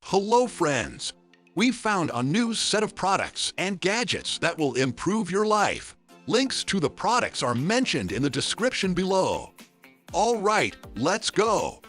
Hello friends! We've found a new set of products and gadgets that will improve your life. Links to the products are mentioned in the description below. Alright, let's go!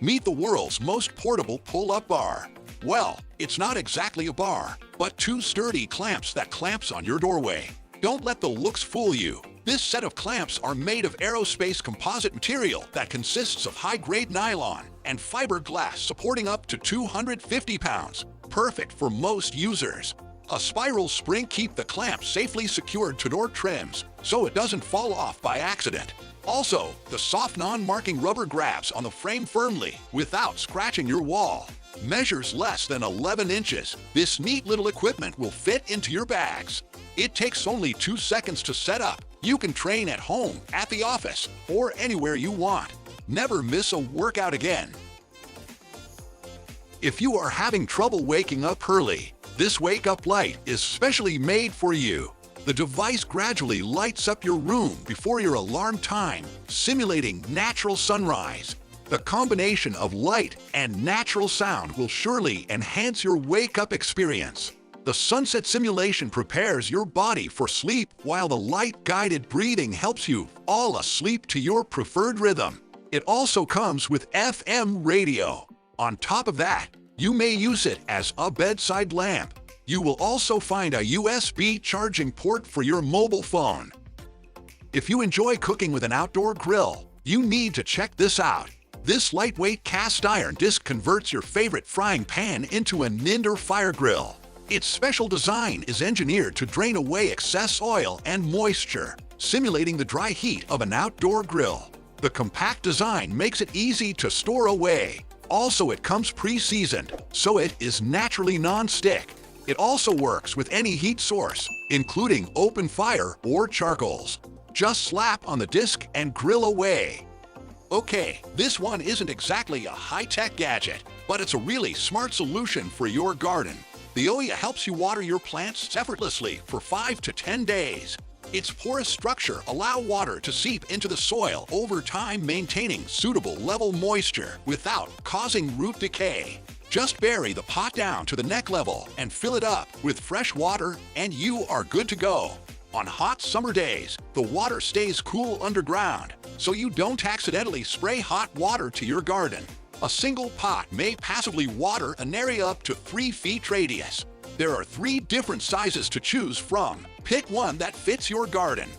Meet the world's most portable pull-up bar. Well, it's not exactly a bar, but two sturdy clamps that clamps on your doorway. Don't let the looks fool you. This set of clamps are made of aerospace composite material that consists of high-grade nylon and fiberglass supporting up to 250 pounds, perfect for most users. A spiral spring keeps the clamp safely secured to door trims so it doesn't fall off by accident. Also, the soft non-marking rubber grabs on the frame firmly without scratching your wall. Measures less than 11 inches. This neat little equipment will fit into your bags. It takes only 2 seconds to set up. You can train at home, at the office, or anywhere you want. Never miss a workout again. If you are having trouble waking up early, this wake-up light is specially made for you. The device gradually lights up your room before your alarm time, simulating natural sunrise. The combination of light and natural sound will surely enhance your wake-up experience. The sunset simulation prepares your body for sleep while the light-guided breathing helps you fall asleep to your preferred rhythm. It also comes with FM radio. On top of that, you may use it as a bedside lamp. You will also find a USB charging port for your mobile phone. If you enjoy cooking with an outdoor grill, you need to check this out. This lightweight cast iron disc converts your favorite frying pan into a Ninder fire grill. Its special design is engineered to drain away excess oil and moisture, simulating the dry heat of an outdoor grill. The compact design makes it easy to store away. Also, it comes pre-seasoned, so it is naturally non-stick. It also works with any heat source, including open fire or charcoals. Just slap on the disc and grill away. Okay, this one isn't exactly a high-tech gadget, but it's a really smart solution for your garden. The WACACO helps you water your plants effortlessly for 5 to 10 days. Its porous structure allows water to seep into the soil over time, maintaining suitable level moisture without causing root decay. Just bury the pot down to the neck level and fill it up with fresh water and you are good to go. On hot summer days, the water stays cool underground, so you don't accidentally spray hot water to your garden. A single pot may passively water an area up to 3 feet radius. There are 3 different sizes to choose from. Pick one that fits your garden.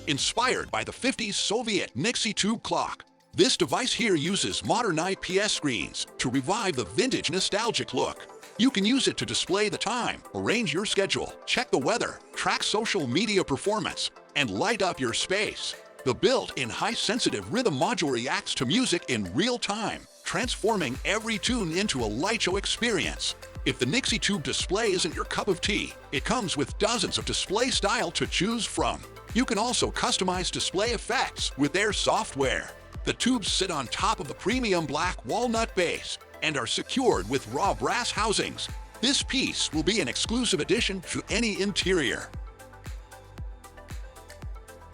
Inspired by the 50s Soviet NEXTUBE clock, this device here uses modern IPS screens to revive the vintage nostalgic look. You can use it to display the time, arrange your schedule, check the weather, track social media performance, and light up your space. The built-in high-sensitive rhythm module reacts to music in real time, transforming every tune into a light show experience. If the NEXTUBE display isn't your cup of tea, it comes with dozens of display styles to choose from. You can also customize display effects with their software. The tubes sit on top of the premium black walnut base and are secured with raw brass housings. This piece will be an exclusive addition to any interior.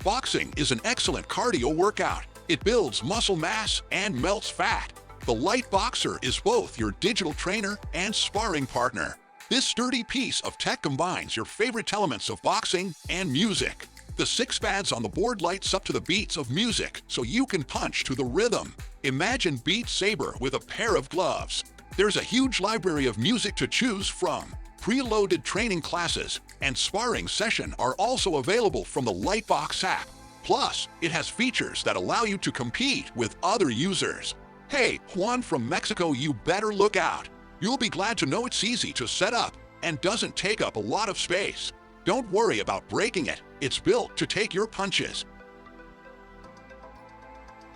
Boxing is an excellent cardio workout. It builds muscle mass and melts fat. The Liteboxer is both your digital trainer and sparring partner. This sturdy piece of tech combines your favorite elements of boxing and music. The 6 pads on the board lights up to the beats of music so you can punch to the rhythm. Imagine Beat Saber with a pair of gloves. There's a huge library of music to choose from. Preloaded training classes and sparring session are also available from the Litebox app. Plus, it has features that allow you to compete with other users. Hey, Juan from Mexico, you better look out. You'll be glad to know it's easy to set up and doesn't take up a lot of space. Don't worry about breaking it. It's built to take your punches.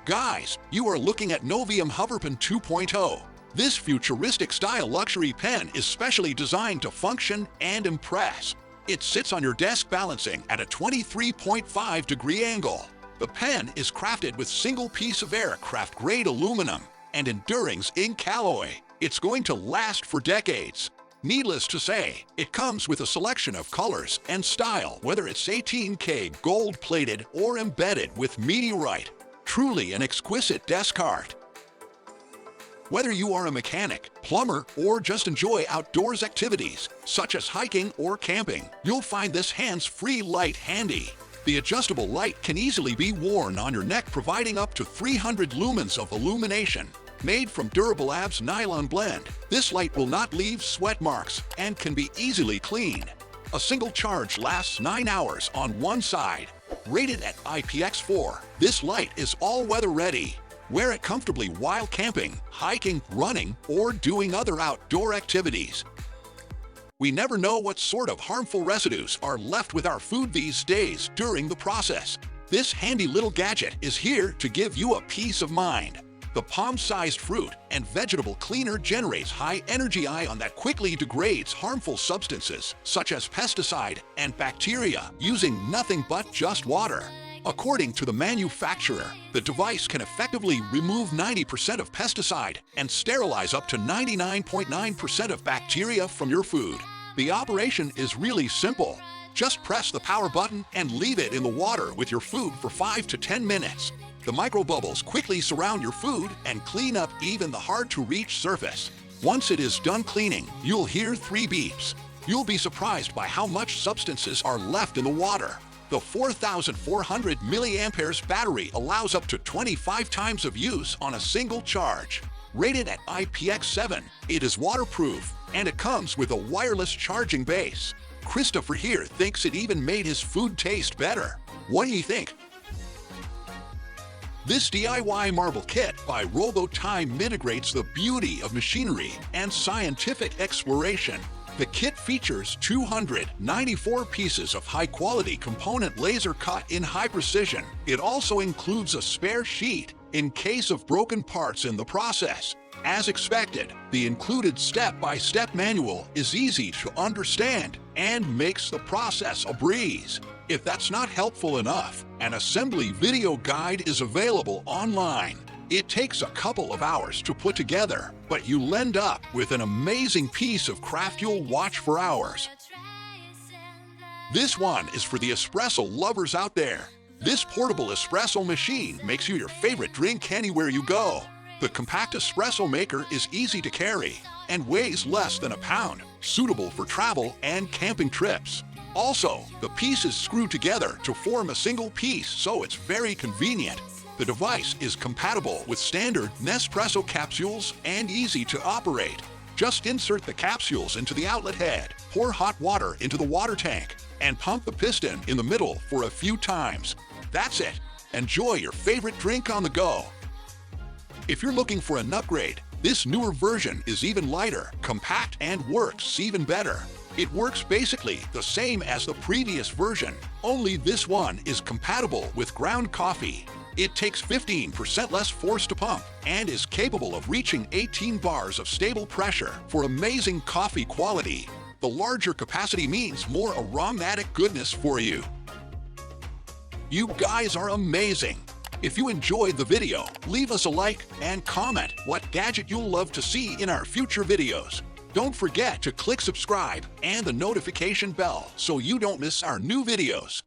Guys, you are looking at Novium Hoverpen 2.0. This futuristic-style luxury pen is specially designed to function and impress. It sits on your desk balancing at a 23.5-degree angle. The pen is crafted with single-piece of aircraft-grade aluminum and enduring ink alloy. It's going to last for decades. Needless to say, it comes with a selection of colors and style, whether it's 18K gold-plated or embedded with meteorite. Truly an exquisite desk art. Whether you are a mechanic, plumber, or just enjoy outdoors activities, such as hiking or camping, you'll find this hands-free light handy. The adjustable light can easily be worn on your neck, providing up to 300 lumens of illumination. Made from durable ABS nylon blend, this light will not leave sweat marks and can be easily cleaned. A single charge lasts 9 hours on one side. Rated at IPX4, this light is all-weather ready. Wear it comfortably while camping, hiking, running, or doing other outdoor activities. We never know what sort of harmful residues are left with our food these days during the process. This handy little gadget is here to give you a peace of mind. The palm-sized fruit and vegetable cleaner generates high-energy ion that quickly degrades harmful substances such as pesticide and bacteria using nothing but just water. According to the manufacturer, the device can effectively remove 90% of pesticide and sterilize up to 99.9% of bacteria from your food. The operation is really simple. Just press the power button and leave it in the water with your food for 5 to 10 minutes. The microbubbles quickly surround your food and clean up even the hard-to-reach surface. Once it is done cleaning, you'll hear 3 beeps. You'll be surprised by how much substances are left in the water. The 4,400 mAh battery allows up to 25 times of use on a single charge. Rated at IPX7, it is waterproof, and it comes with a wireless charging base. Christopher here thinks it even made his food taste better. What do you think? This DIY marble kit by RoboTime integrates the beauty of machinery and scientific exploration. The kit features 294 pieces of high-quality component laser cut in high precision. It also includes a spare sheet in case of broken parts in the process. As expected, the included step-by-step manual is easy to understand and makes the process a breeze. If that's not helpful enough, an assembly video guide is available online. It takes a couple of hours to put together, but you'll end up with an amazing piece of craft you'll watch for hours. This one is for the espresso lovers out there. This portable espresso machine makes you your favorite drink anywhere you go. The compact espresso maker is easy to carry and weighs less than a pound, suitable for travel and camping trips. Also, the pieces screw together to form a single piece, so it's very convenient. The device is compatible with standard Nespresso capsules and easy to operate. Just insert the capsules into the outlet head, pour hot water into the water tank, and pump the piston in the middle for a few times. That's it. Enjoy your favorite drink on the go. If you're looking for an upgrade, this newer version is even lighter, compact, and works even better. It works basically the same as the previous version, only this one is compatible with ground coffee. It takes 15% less force to pump and is capable of reaching 18 bars of stable pressure for amazing coffee quality. The larger capacity means more aromatic goodness for you. You guys are amazing! If you enjoyed the video, leave us a like and comment what gadget you'll love to see in our future videos. Don't forget to click subscribe and the notification bell so you don't miss our new videos.